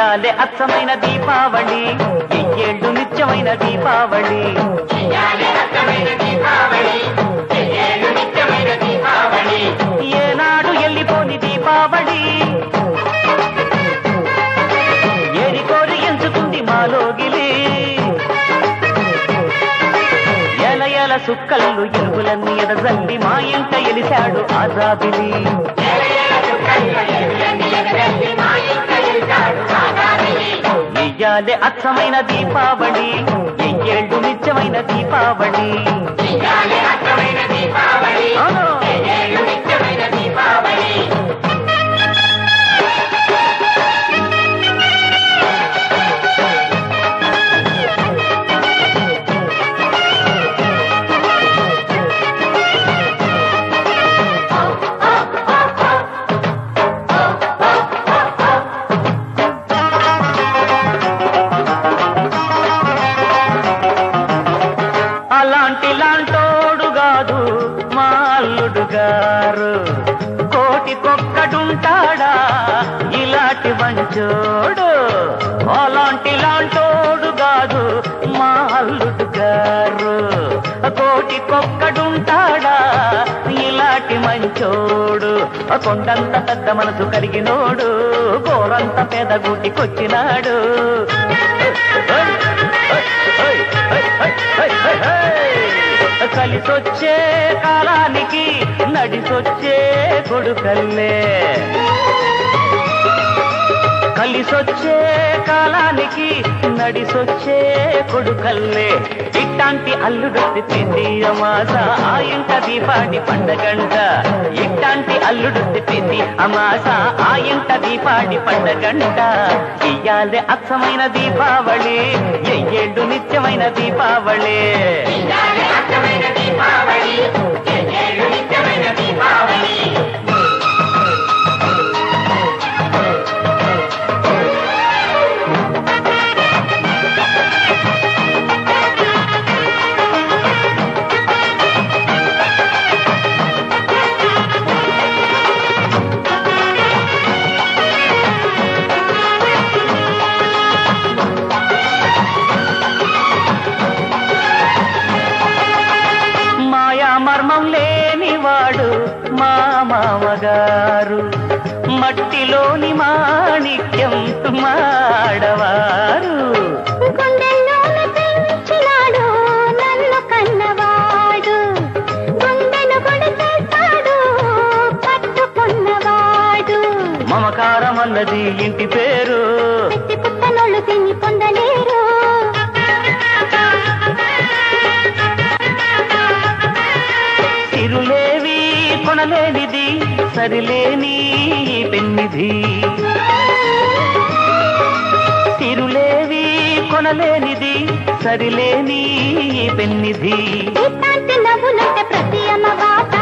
చెయ్యాలే అచ్చమైన దీపావళి, ఎయ్యేళ్ళు నిత్యమైన దీపావళి. ఏనాడు ఎల్లిపోని దీపావళి, ఏరి కోరి ఎంచుకుంది మాలోగిలి. ఎల ఎల సుక్కళ్ళు ఎలుగులన్నీ ఎదజల్లి మా ఇంట ఎలిశాడు ఆజాబిలి. ఎయ్యాలే అచ్చమైన దీపావళి, ఎయ్యేళ్ళు నిత్యమైన దీపావళి. అలాంటిలాంటోడు కాదు మా అల్లుడు గారు, కోటికొక్కడుంటాడా ఇలాంటి మంచోడు. అలాంటిలాంటోడు కాదు మా అల్లుడు గారు, కోటికొక్కడుంటాడా ఇలాంటి మంచోడు. కొండంత పెద్ద మనసు కలిగినోడు, గోరంత పెదగూటికొచ్చినాడు. కలిసొచ్చే కాలానికి నడిసొచ్చే కొడుకల్లే, కలిసొచ్చే కాలానికి నడిసొచ్చే కొడుకల్లే. ఇట్టాంటి అల్లుడొత్తి పెండి అమాస ఆ ఇంట దీపాడి పండగంట. ఇట్టాంటి అల్లుడొత్తి పెండి అమాస ఆ ఇంట దీపాడి పండగంట. ఇయ్యాలే అచ్చమైన దీపావళి, ఎయ్యేళ్ళు నిత్యమైన దీపావళి. మర్మం లేనివాడు మా మామగారు, మట్టిలోని మాణిక్యం మాడవారు. గుండెల్లోని పెంచినాడు నన్ను కన్నవాడు, గుండెను కొడుతాడు పట్టుకున్నవాడు. మమకారం అన్నది ఇంటి పేరు, పుట్టనోళ్ళు తిని పొందలేరు. తిరులేవి కొనలేనిది సరిలేని పెన్నిధి, తిరులేవి కొనలేనిది సరిలేని పెన్నిధి. నవ్వులంటే ప్రతి అమ్మ బాట